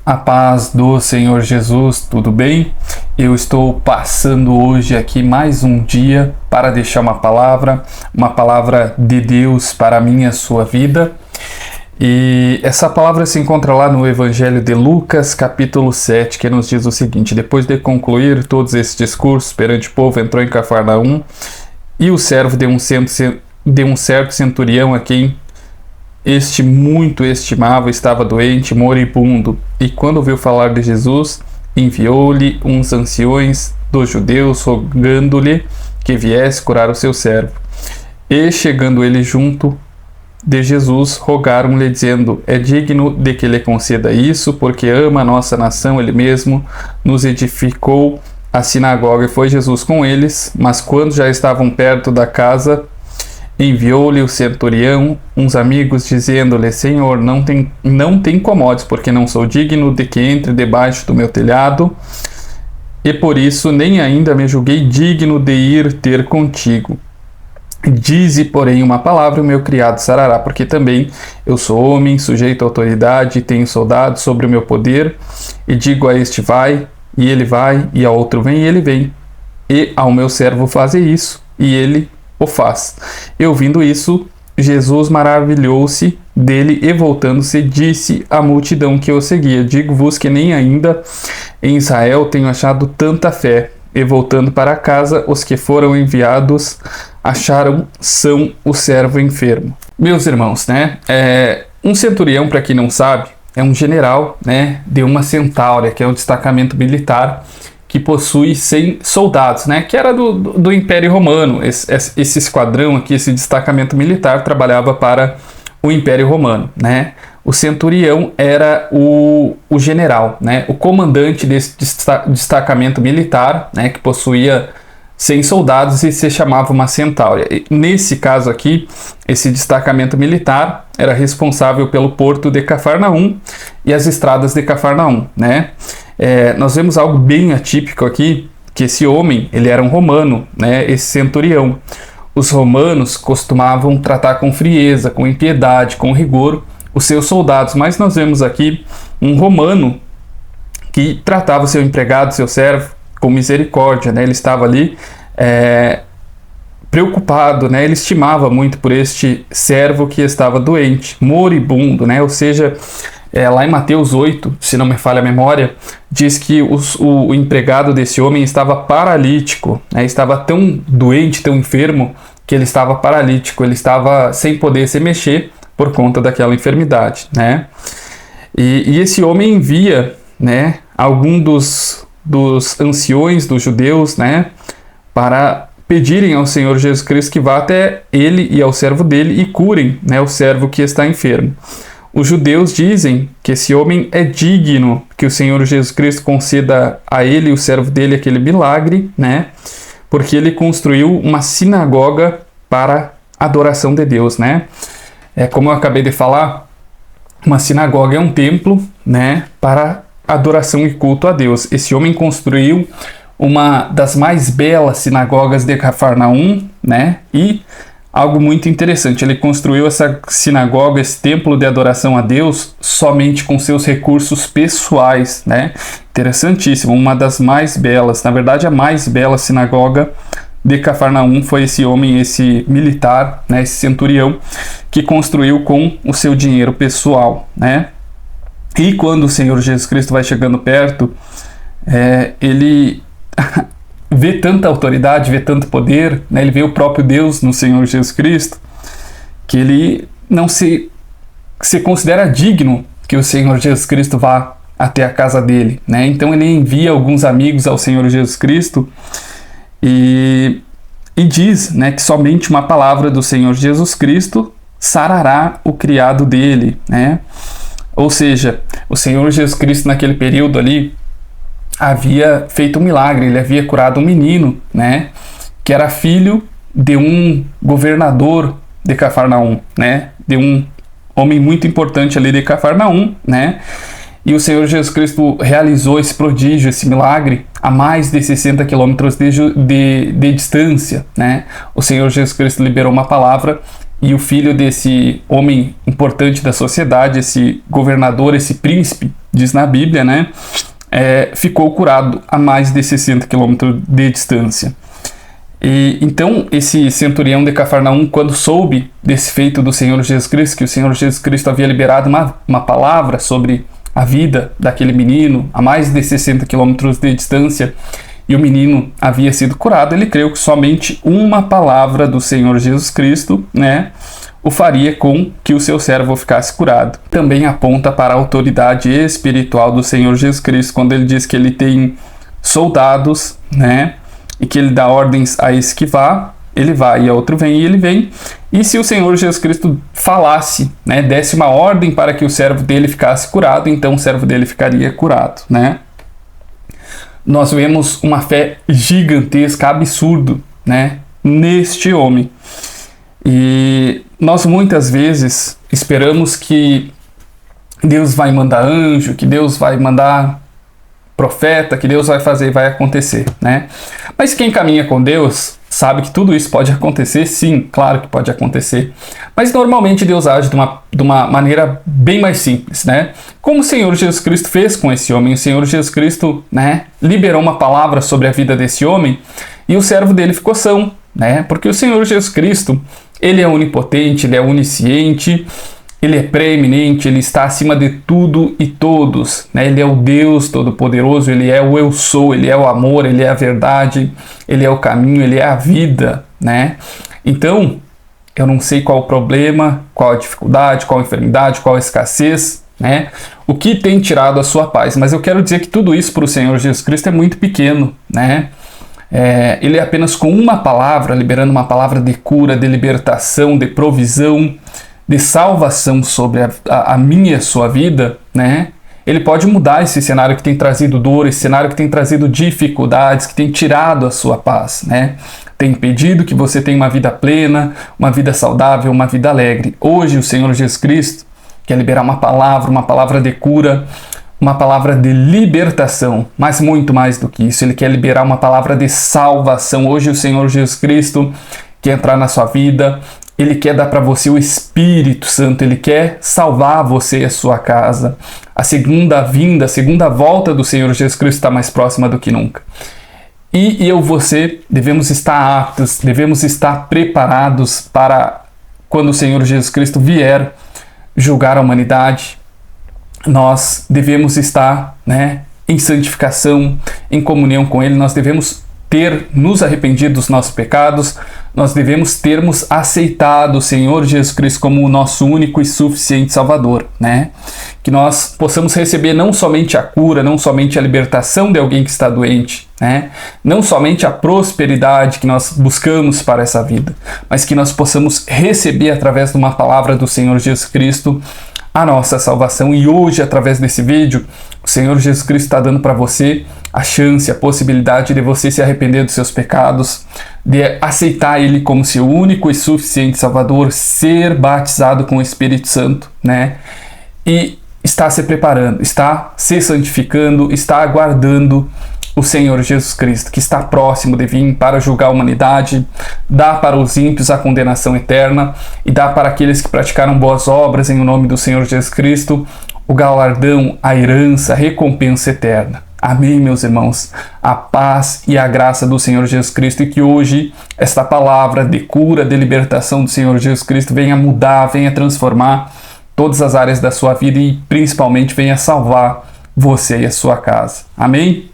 A paz do Senhor Jesus, tudo bem? Eu estou passando hoje aqui mais um dia para deixar uma palavra de Deus para a minha e a sua vida. E essa palavra se encontra lá no Evangelho de Lucas, capítulo 7, que nos diz o seguinte: depois de concluir todos esses discursos perante o povo, entrou em Cafarnaum, e o servo de um certo centurião, a quem este muito estimava, estava doente, moribundo, e quando ouviu falar de Jesus, enviou-lhe uns anciões dos judeus, rogando-lhe que viesse curar o seu servo. E chegando ele junto de Jesus, rogaram-lhe, dizendo: é digno de que lhe conceda isso, porque ama a nossa nação, ele mesmo nos edificou a sinagoga. E foi Jesus com eles, mas quando já estavam perto da casa, enviou-lhe o centurião uns amigos, dizendo-lhe: Senhor, não te incomodes, porque não sou digno de que entre debaixo do meu telhado, e por isso nem ainda me julguei digno de ir ter contigo. Dize, porém, uma palavra, o meu criado sarará, porque também eu sou homem, sujeito à autoridade, tenho soldados sobre o meu poder, e digo a este: vai, e ele vai, e a outro: vem, e ele vem. E ao meu servo faze isso, e ele o faz. E ouvindo isso, Jesus maravilhou-se dele, e voltando-se, disse à multidão que o seguia: digo-vos que nem ainda em Israel tenho achado tanta fé. E voltando para casa, os que foram enviados acharam são o servo enfermo. Meus irmãos, um centurião, para quem não sabe, é um general, de uma centáurea, que é um destacamento militar que possui 100 soldados, que era do Império Romano. Esse esquadrão aqui, esse destacamento militar, trabalhava para o Império Romano, O centurião era o general, o comandante desse destacamento militar, que possuía 100 soldados e se chamava uma centáurea. Nesse caso aqui, esse destacamento militar era responsável pelo porto de Cafarnaum e as estradas de Cafarnaum, nós vemos algo bem atípico aqui, que esse homem, ele era um romano, esse centurião. Os romanos costumavam tratar com frieza, com impiedade, com rigor os seus soldados, mas nós vemos aqui um romano que tratava o seu empregado, seu servo, com misericórdia, ele estava ali preocupado, ele estimava muito por este servo que estava doente, moribundo, ou seja, lá em Mateus 8, se não me falha a memória, diz que o empregado desse homem estava paralítico, estava tão doente, tão enfermo, que ele estava paralítico, ele estava sem poder se mexer por conta daquela enfermidade, E esse homem envia, algum dos anciões dos judeus, para pedirem ao Senhor Jesus Cristo que vá até ele e ao servo dele e curem, o servo que está enfermo. Os judeus dizem que esse homem é digno que o Senhor Jesus Cristo conceda a ele e o servo dele aquele milagre, porque ele construiu uma sinagoga para adoração de Deus, Como eu acabei de falar, uma sinagoga é um templo, para adoração e culto a Deus. Esse homem construiu uma das mais belas sinagogas de Cafarnaum, E algo muito interessante, ele construiu essa sinagoga, esse templo de adoração a Deus, somente com seus recursos pessoais, Interessantíssimo, uma das mais belas, na verdade a mais bela sinagoga de Cafarnaum foi esse homem, esse militar, esse centurião, que construiu com o seu dinheiro pessoal, E quando o Senhor Jesus Cristo vai chegando perto, ele vê tanta autoridade, vê tanto poder, ele vê o próprio Deus no Senhor Jesus Cristo, que ele não se considera digno que o Senhor Jesus Cristo vá até a casa dele, Então ele envia alguns amigos ao Senhor Jesus Cristo e diz, que somente uma palavra do Senhor Jesus Cristo sarará o criado dele, Ou seja, o Senhor Jesus Cristo naquele período ali havia feito um milagre, ele havia curado um menino, que era filho de um governador de Cafarnaum, de um homem muito importante ali de Cafarnaum, E o Senhor Jesus Cristo realizou esse prodígio, esse milagre, a mais de 60 quilômetros de distância, O Senhor Jesus Cristo liberou uma palavra e o filho desse homem importante da sociedade, esse governador, esse príncipe, diz na Bíblia, né? Ficou curado a mais de 60 quilômetros de distância. E então esse centurião de Cafarnaum, quando soube desse feito do Senhor Jesus Cristo, que o Senhor Jesus Cristo havia liberado uma palavra sobre a vida daquele menino a mais de 60 quilômetros de distância, e o menino havia sido curado, ele creu que somente uma palavra do Senhor Jesus Cristo, né, o faria com que o seu servo ficasse curado. Também aponta para a autoridade espiritual do Senhor Jesus Cristo, quando ele diz que ele tem soldados, né, e que ele dá ordens a esse que vá, ele vai, e a outro vem, e ele vem. E se o Senhor Jesus Cristo falasse, né, desse uma ordem para que o servo dele ficasse curado, então o servo dele ficaria curado, né? Nós vemos uma fé gigantesca, absurdo, né, neste homem. E nós muitas vezes esperamos que Deus vai mandar anjo, que Deus vai mandar profeta, que Deus vai fazer e vai acontecer, né? Mas quem caminha com Deus sabe que tudo isso pode acontecer, sim, claro que pode acontecer. Mas normalmente Deus age de uma maneira bem mais simples, né? Como o Senhor Jesus Cristo fez com esse homem. O Senhor Jesus Cristo, né, liberou uma palavra sobre a vida desse homem e o servo dele ficou são, né? Porque o Senhor Jesus Cristo, ele é onipotente, ele é onisciente, ele é preeminente, ele está acima de tudo e todos, né? Ele é o Deus Todo-Poderoso, ele é o eu sou, ele é o amor, ele é a verdade, ele é o caminho, ele é a vida, né? Então, eu não sei qual o problema, qual a dificuldade, qual a enfermidade, qual a escassez, né? O que tem tirado a sua paz, mas eu quero dizer que tudo isso para o Senhor Jesus Cristo é muito pequeno, né? Ele é apenas com uma palavra, liberando uma palavra de cura, de libertação, de provisão, de salvação sobre a minha e a sua vida, né? Ele pode mudar esse cenário que tem trazido dor, esse cenário que tem trazido dificuldades, que tem tirado a sua paz, né? Tem impedido que você tenha uma vida plena, uma vida saudável, uma vida alegre. Hoje o Senhor Jesus Cristo quer liberar uma palavra de cura, uma palavra de libertação, mas muito mais do que isso, ele quer liberar uma palavra de salvação. Hoje o Senhor Jesus Cristo quer entrar na sua vida, ele quer dar para você o Espírito Santo, ele quer salvar você e a sua casa. A segunda vinda, a segunda volta do Senhor Jesus Cristo está mais próxima do que nunca. E eu e você devemos estar aptos, devemos estar preparados para quando o Senhor Jesus Cristo vier julgar a humanidade. Nós devemos estar, né, em santificação, em comunhão com Ele, nós devemos ter nos arrependido dos nossos pecados, nós devemos termos aceitado o Senhor Jesus Cristo como o nosso único e suficiente Salvador, né? Que nós possamos receber não somente a cura, não somente a libertação de alguém que está doente, né? Não somente a prosperidade que nós buscamos para essa vida, mas que nós possamos receber através de uma palavra do Senhor Jesus Cristo a nossa salvação. E hoje, através desse vídeo, o Senhor Jesus Cristo está dando para você a chance, a possibilidade de você se arrepender dos seus pecados, de aceitar Ele como seu único e suficiente Salvador, ser batizado com o Espírito Santo, né? E está se preparando, está se santificando, está aguardando o Senhor Jesus Cristo, que está próximo de vir para julgar a humanidade, dá para os ímpios a condenação eterna e dá para aqueles que praticaram boas obras em nome do Senhor Jesus Cristo o galardão, a herança, a recompensa eterna. Amém, meus irmãos? A paz e a graça do Senhor Jesus Cristo, e que hoje esta palavra de cura, de libertação do Senhor Jesus Cristo venha mudar, venha transformar todas as áreas da sua vida e principalmente venha salvar você e a sua casa. Amém?